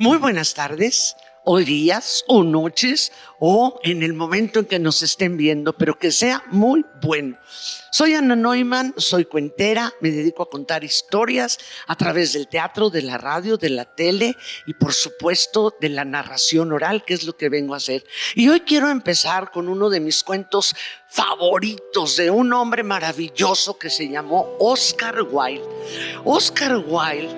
Muy buenas tardes, o días, o noches, o en el momento en que nos estén viendo, pero que sea muy bueno. Soy Ana Neumann, soy cuentera, me dedico a contar historias a través del teatro, de la radio, de la tele y por supuesto de la narración oral, que es lo que vengo a hacer. Y hoy quiero empezar con uno de mis cuentos favoritos de un hombre maravilloso que se llamó Oscar Wilde. Oscar Wilde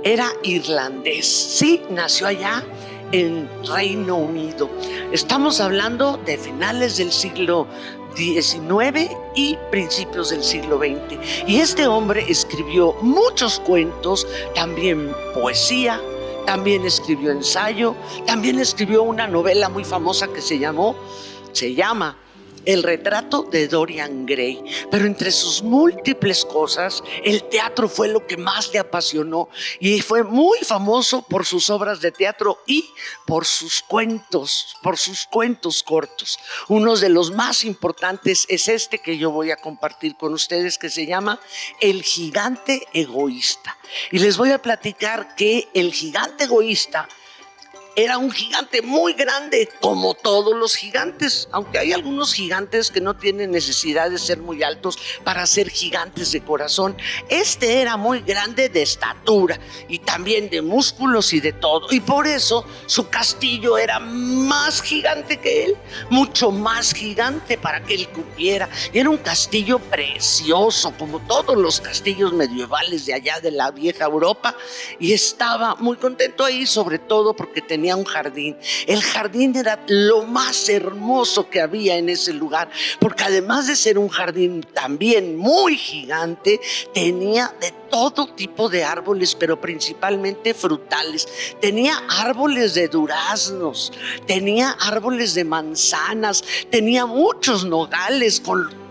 era irlandés, sí, nació allá en Reino Unido. Estamos hablando de finales del siglo XIX y principios del siglo XX. Y este hombre escribió muchos cuentos, también poesía, también escribió ensayo, también escribió una novela muy famosa que se llama El retrato de Dorian Gray. Pero entre sus múltiples cosas, el teatro fue lo que más le apasionó y fue muy famoso por sus obras de teatro y por sus cuentos cortos. Uno de los más importantes es este que yo voy a compartir con ustedes, que se llama El gigante egoísta. Y les voy a platicar que el gigante egoísta era un gigante muy grande, como todos los gigantes, aunque hay algunos gigantes que no tienen necesidad de ser muy altos para ser gigantes de corazón. Este era muy grande de estatura y también de músculos y de todo, y por eso su castillo era más gigante que él, mucho más gigante para que él cupiera. Era un castillo precioso, como todos los castillos medievales de allá de la vieja Europa, y estaba muy contento ahí, sobre todo porque tenía un jardín. El jardín era lo más hermoso que había en ese lugar, porque además de ser un jardín también muy gigante, tenía de todo tipo de árboles, pero principalmente frutales. Tenía árboles de duraznos, tenía árboles de manzanas, tenía muchos nogales.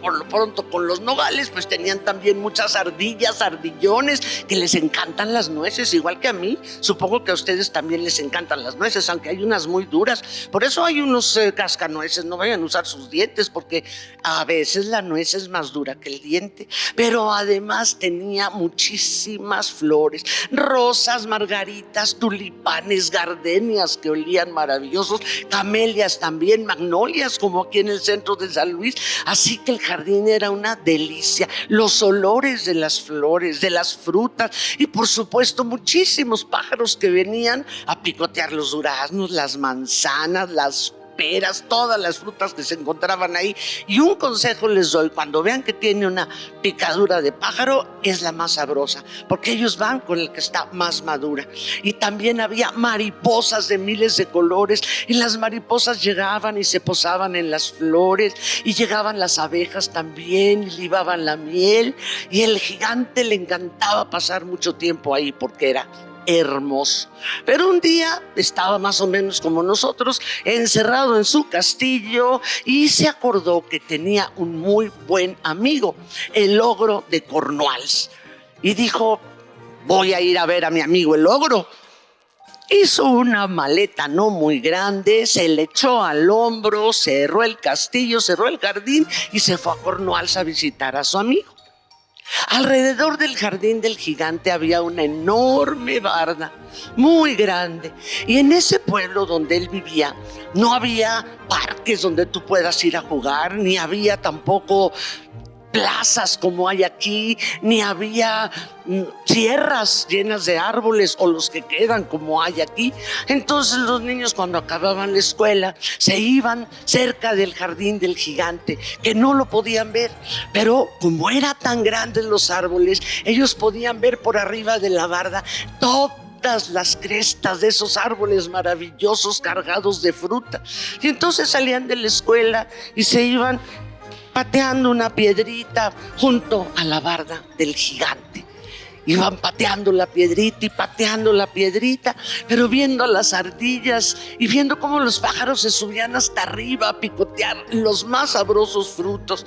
Por lo pronto, con los nogales, pues tenían también muchas ardillas, ardillones, que les encantan las nueces, igual que a mí. Supongo que a ustedes también les encantan las nueces, aunque hay unas muy duras. Por eso hay unos cascanueces, no vayan a usar sus dientes, porque a veces la nuez es más dura que el diente. Pero además tenía muchísimas flores, rosas, margaritas, tulipanes, gardenias que olían maravillosos, camelias también, magnolias, como aquí en el centro de San Luis. Así que el jardín era una delicia, los olores de las flores, de las frutas y por supuesto muchísimos pájaros que venían a picotear los duraznos, las manzanas, las peras, todas las frutas que se encontraban ahí. Y un consejo les doy: cuando vean que tiene una picadura de pájaro, es la más sabrosa, porque ellos van con el que está más madura. Y también había mariposas de miles de colores, y las mariposas llegaban y se posaban en las flores, y llegaban las abejas también y libaban la miel, y el gigante le encantaba pasar mucho tiempo ahí porque era hermoso. Pero un día estaba más o menos como nosotros, encerrado en su castillo, y se acordó que tenía un muy buen amigo, el ogro de Cornwalls, y dijo: voy a ir a ver a mi amigo el ogro. Hizo una maleta no muy grande, se le echó al hombro, cerró el castillo, cerró el jardín y se fue a Cornwalls a visitar a su amigo. Alrededor del jardín del gigante había una enorme barda, muy grande, y en ese pueblo donde él vivía no había parques donde tú puedas ir a jugar, ni había tampoco plazas como hay aquí, ni había sierras llenas de árboles o los que quedan como hay aquí. Entonces los niños, cuando acababan la escuela, se iban cerca del jardín del gigante, que no lo podían ver, pero como eran tan grandes los árboles, ellos podían ver por arriba de la barda todas las crestas de esos árboles maravillosos cargados de fruta. Y entonces salían de la escuela y se iban pateando una piedrita junto a la barda del gigante. Iban pateando la piedrita y pateando la piedrita, pero viendo a las ardillas y viendo cómo los pájaros se subían hasta arriba a picotear los más sabrosos frutos.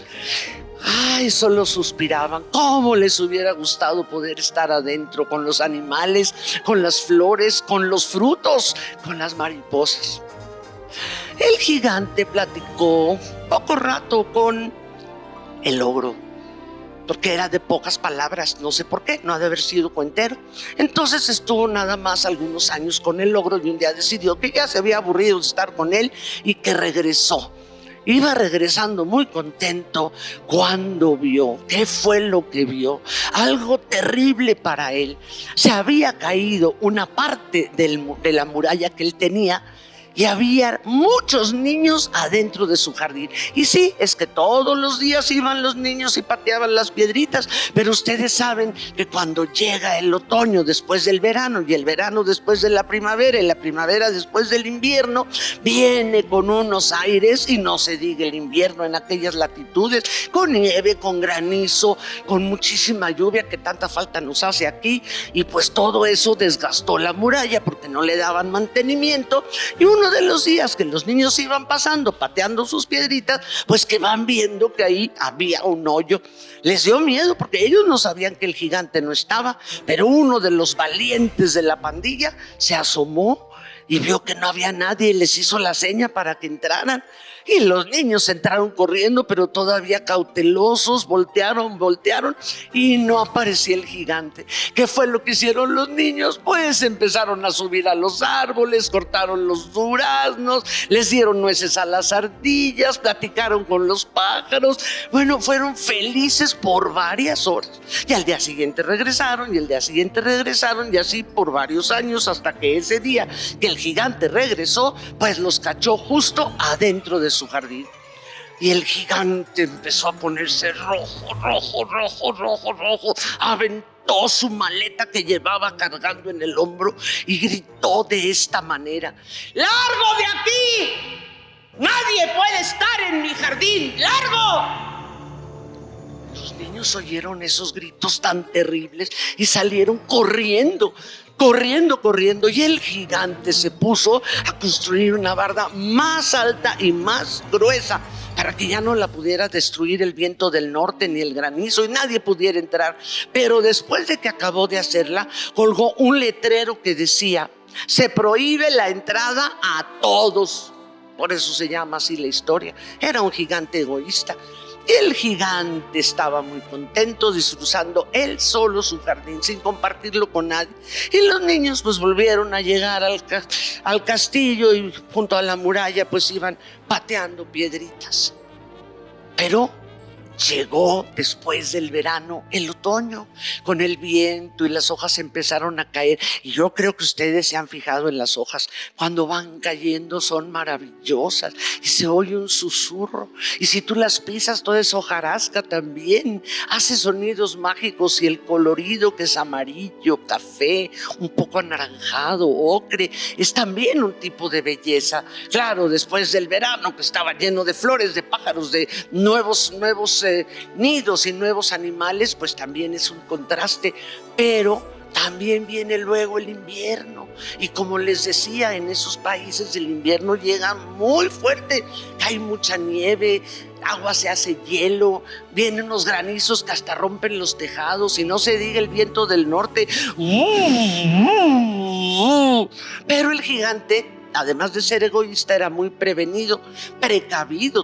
Ay, solo suspiraban. Cómo les hubiera gustado poder estar adentro con los animales, con las flores, con los frutos, con las mariposas. El gigante platicó poco rato con el ogro porque era de pocas palabras, no sé por qué, no ha de haber sido cuentero. Entonces estuvo nada más algunos años con el ogro y un día decidió que ya se había aburrido de estar con él y que regresó. Iba regresando muy contento cuando vio, ¿qué fue lo que vio? Algo terrible para él. Se había caído una parte de la muralla que él tenía y había muchos niños adentro de su jardín. Y sí, es que todos los días iban los niños y pateaban las piedritas, pero ustedes saben que cuando llega el otoño después del verano y el verano después de la primavera y la primavera después del invierno, viene con unos aires, y no se diga el invierno en aquellas latitudes, con nieve, con granizo, con muchísima lluvia que tanta falta nos hace aquí, y pues todo eso desgastó la muralla porque no le daban mantenimiento. Y uno de los días que los niños iban pasando pateando sus piedritas, pues que van viendo que ahí había un hoyo. Les dio miedo porque ellos no sabían que el gigante no estaba, pero uno de los valientes de la pandilla se asomó y vio que no había nadie y les hizo la seña para que entraran. Y los niños entraron corriendo, pero todavía cautelosos, voltearon y no aparecía el gigante. ¿Qué fue lo que hicieron los niños? Pues empezaron a subir a los árboles, cortaron los duraznos, les dieron nueces a las ardillas, platicaron con los pájaros. Bueno, fueron felices por varias horas. Y al día siguiente regresaron, y el día siguiente regresaron, y así por varios años, hasta que ese día que el gigante regresó, pues los cachó justo adentro de su jardín. Y el gigante empezó a ponerse rojo. Aventó su maleta que llevaba cargando en el hombro y gritó de esta manera: ¡Largo de aquí! ¡Nadie puede estar en mi jardín! ¡Largo! Los niños oyeron esos gritos tan terribles y salieron corriendo, y el gigante se puso a construir una barda más alta y más gruesa para que ya no la pudiera destruir el viento del norte ni el granizo y nadie pudiera entrar. Pero después de que acabó de hacerla, colgó un letrero que decía: se prohíbe la entrada a todos. Por eso se llama así la historia. Era un gigante egoísta. Y el gigante estaba muy contento disfrutando él solo su jardín sin compartirlo con nadie. Y los niños pues volvieron a llegar al castillo y junto a la muralla pues iban pateando piedritas. Pero llegó después del verano el otoño con el viento y las hojas empezaron a caer. Y yo creo que ustedes se han fijado en las hojas, cuando van cayendo son maravillosas y se oye un susurro. Y si tú las pisas, toda esa hojarasca también hace sonidos mágicos, y el colorido, que es amarillo, café, un poco anaranjado, ocre, es también un tipo de belleza. Claro, después del verano que estaba lleno de flores, de pájaros, de nuevos nidos y nuevos animales, pues también es un contraste. Pero también viene luego el invierno, y como les decía, en esos países el invierno llega muy fuerte, hay mucha nieve, agua se hace hielo, vienen unos granizos que hasta rompen los tejados, y no se diga el viento del norte. Pero el gigante, además de ser egoísta, era muy precavido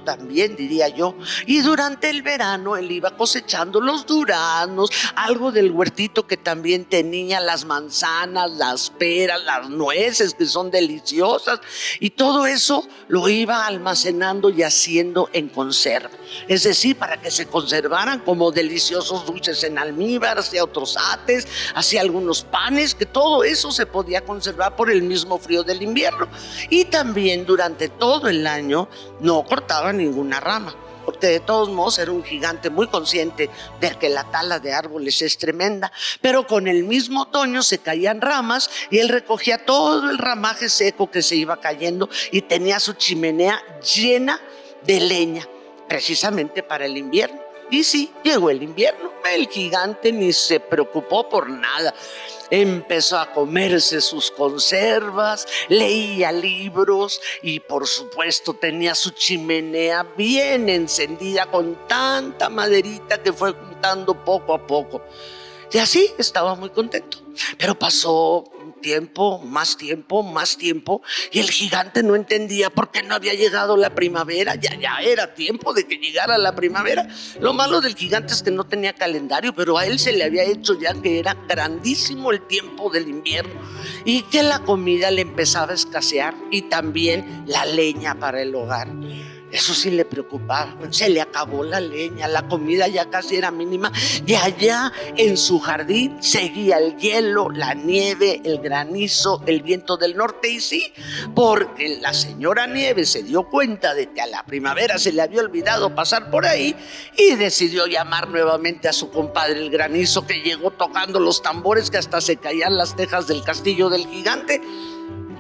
también, diría yo. Y durante el verano él iba cosechando los duraznos, algo del huertito que también tenía, las manzanas, las peras, las nueces, que son deliciosas, y todo eso lo iba almacenando y haciendo en conserva. Es decir, para que se conservaran como deliciosos dulces en almíbar, hacía otros ates, hacía algunos panes, que todo eso se podía conservar por el mismo frío del invierno. Y también durante todo el año no cortaba ninguna rama, porque de todos modos era un gigante muy consciente de que la tala de árboles es tremenda. Pero con el mismo otoño se caían ramas y él recogía todo el ramaje seco que se iba cayendo y tenía su chimenea llena de leña, precisamente para el invierno. Y sí, llegó el invierno, el gigante ni se preocupó por nada. Empezó a comerse sus conservas, leía libros y por supuesto tenía su chimenea bien encendida con tanta maderita que fue juntando poco a poco. Y así estaba muy contento. Pero pasó tiempo, más tiempo, más tiempo, y el gigante no entendía por qué no había llegado la primavera. Ya era tiempo de que llegara la primavera. Lo malo del gigante es que no tenía calendario, pero a él se le había hecho ya que era grandísimo el tiempo del invierno y que la comida le empezaba a escasear y también la leña para el hogar. Eso sí le preocupaba. Se le acabó la leña, la comida ya casi era mínima, y allá en su jardín seguía el hielo, la nieve, el granizo, el viento del norte. Y sí, porque la señora Nieve se dio cuenta de que a la primavera se le había olvidado pasar por ahí y decidió llamar nuevamente a su compadre el granizo, que llegó tocando los tambores que hasta se caían las tejas del castillo del gigante.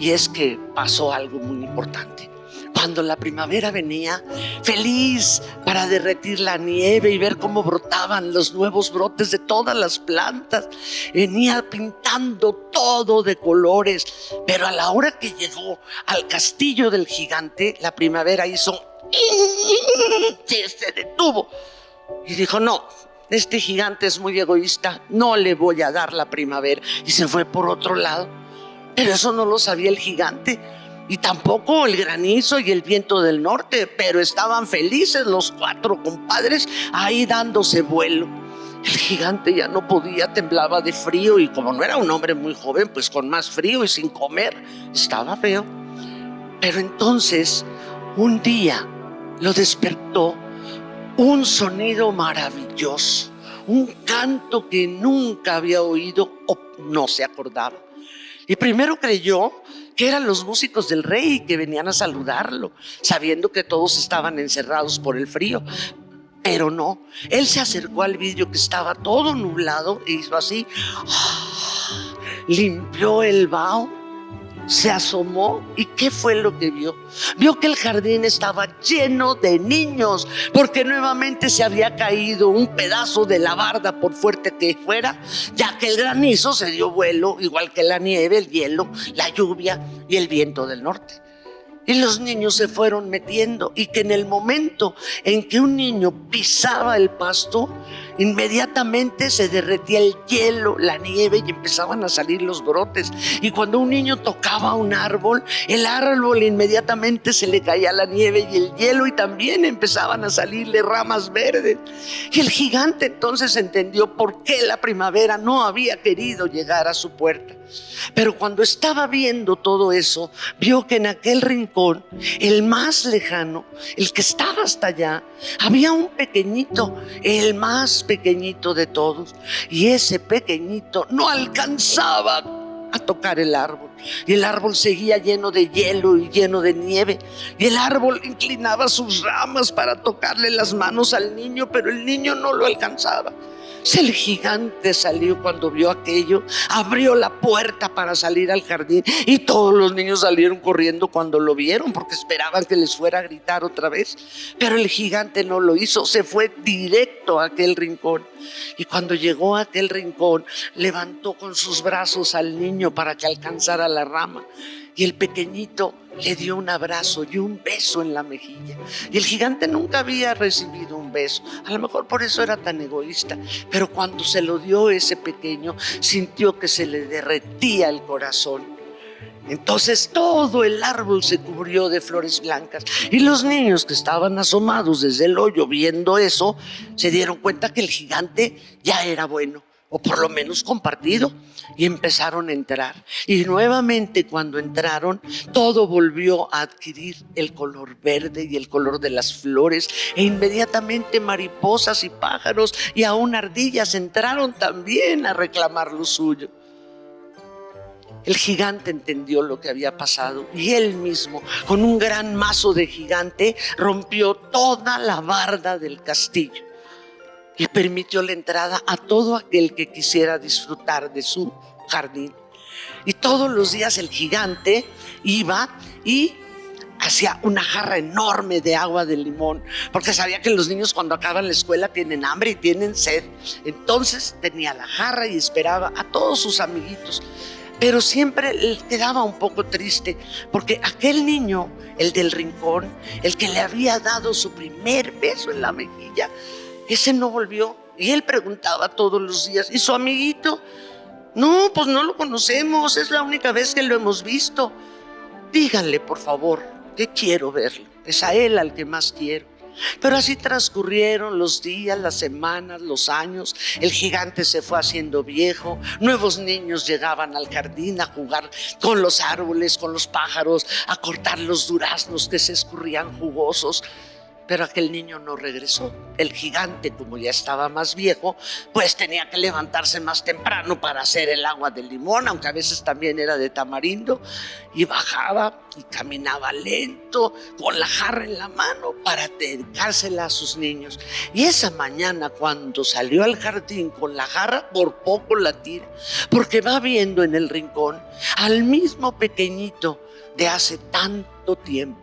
Y es que pasó algo muy importante. Cuando la primavera venía, feliz para derretir la nieve y ver cómo brotaban los nuevos brotes de todas las plantas, venía pintando todo de colores. Pero a la hora que llegó al castillo del gigante, la primavera hizo se detuvo y dijo: no, este gigante es muy egoísta, no le voy a dar la primavera. Y se fue por otro lado. Pero eso no lo sabía el gigante, y tampoco el granizo y el viento del norte, pero estaban felices los cuatro compadres ahí dándose vuelo. El gigante ya no podía, temblaba de frío, y como no era un hombre muy joven, pues con más frío y sin comer, estaba feo. Pero entonces, un día lo despertó un sonido maravilloso, un canto que nunca había oído o no se acordaba. Y primero creyó que eran los músicos del rey que venían a saludarlo, sabiendo que todos estaban encerrados por el frío. Pero no, él se acercó al vidrio que estaba todo nublado e hizo así, limpió el vaho, se asomó, y ¿qué fue lo que vio? Vio que el jardín estaba lleno de niños, porque nuevamente se había caído un pedazo de la barda, por fuerte que fuera, ya que el granizo se dio vuelo, igual que la nieve, el hielo, la lluvia y el viento del norte. Y los niños se fueron metiendo, y que en el momento en que un niño pisaba el pasto, inmediatamente se derretía el hielo, la nieve, y empezaban a salir los brotes. Y cuando un niño tocaba un árbol, el árbol inmediatamente se le caía la nieve y el hielo, y también empezaban a salirle ramas verdes. Y el gigante entonces entendió por qué la primavera no había querido llegar a su puerta. Pero cuando estaba viendo todo eso, vio que en aquel rincón, el más lejano, el que estaba hasta allá, había un pequeñito, el más pequeñito de todos. Y ese pequeñito no alcanzaba a tocar el árbol, y el árbol seguía lleno de hielo y lleno de nieve, y el árbol inclinaba sus ramas para tocarle las manos al niño, pero el niño no lo alcanzaba. El gigante salió cuando vio aquello, abrió la puerta para salir al jardín, y todos los niños salieron corriendo cuando lo vieron, porque esperaban que les fuera a gritar otra vez. Pero el gigante no lo hizo, se fue directo a aquel rincón. Y cuando llegó a aquel rincón, levantó con sus brazos al niño para que alcanzara la rama, y el pequeñito le dio un abrazo y un beso en la mejilla. Y el gigante nunca había recibido un beso, a lo mejor por eso era tan egoísta, pero cuando se lo dio ese pequeño, sintió que se le derretía el corazón. Entonces todo el árbol se cubrió de flores blancas, y los niños que estaban asomados desde el hoyo viendo eso, se dieron cuenta que el gigante ya era bueno, o por lo menos compartido, y empezaron a entrar. Y nuevamente, cuando entraron, todo volvió a adquirir el color verde y el color de las flores, e inmediatamente mariposas y pájaros y aún ardillas entraron también a reclamar lo suyo. El gigante entendió lo que había pasado, y él mismo, con un gran mazo de gigante, rompió toda la barda del castillo y permitió la entrada a todo aquel que quisiera disfrutar de su jardín. Y todos los días el gigante iba y hacía una jarra enorme de agua de limón, porque sabía que los niños cuando acaban la escuela tienen hambre y tienen sed. Entonces tenía la jarra y esperaba a todos sus amiguitos. Pero siempre le quedaba un poco triste, porque aquel niño, el del rincón, el que le había dado su primer beso en la mejilla, ese no volvió. Y él preguntaba todos los días: ¿y su amiguito? No, pues no lo conocemos, es la única vez que lo hemos visto. Díganle, por favor, que quiero verlo. Es a él al que más quiero. Pero así transcurrieron los días, las semanas, los años. El gigante se fue haciendo viejo. Nuevos niños llegaban al jardín a jugar con los árboles, con los pájaros, a cortar los duraznos que se escurrían jugosos. Pero aquel niño no regresó. El gigante, como ya estaba más viejo, pues tenía que levantarse más temprano para hacer el agua de limón, aunque a veces también era de tamarindo, y bajaba y caminaba lento con la jarra en la mano para dedicársela a sus niños. Y esa mañana, cuando salió al jardín con la jarra, por poco la tira, porque va viendo en el rincón al mismo pequeñito de hace tanto tiempo.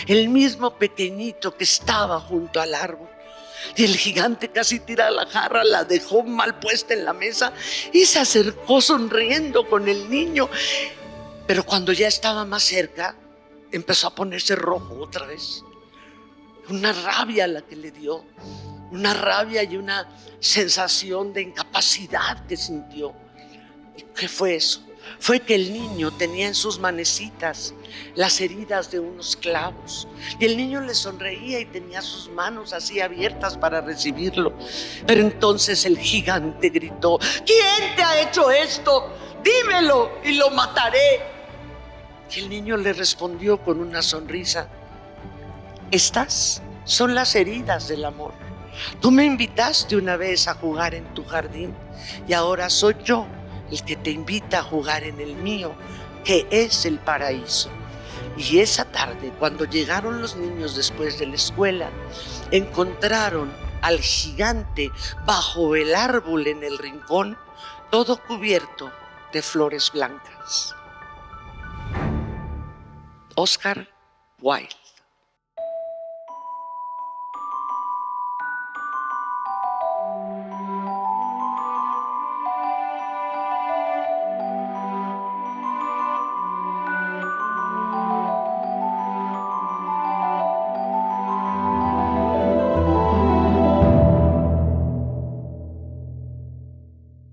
El mismo pequeñito que estaba junto al árbol. Y el gigante casi tira la jarra, la dejó mal puesta en la mesa y se acercó sonriendo con el niño. Pero cuando ya estaba más cerca, empezó a ponerse rojo otra vez. Una rabia la que le dio, una rabia y una sensación de incapacidad que sintió. ¿Y qué fue eso? Fue que el niño tenía en sus manecitas las heridas de unos clavos, y el niño le sonreía y tenía sus manos así abiertas para recibirlo. Pero entonces el gigante gritó: ¿quién te ha hecho esto? Dímelo y lo mataré. Y el niño le respondió con una sonrisa: estas son las heridas del amor. Tú me invitaste una vez a jugar en tu jardín y ahora soy yo el que te invita a jugar en el mío, que es el paraíso. Y esa tarde, cuando llegaron los niños después de la escuela, encontraron al gigante bajo el árbol en el rincón, todo cubierto de flores blancas. Oscar Wilde.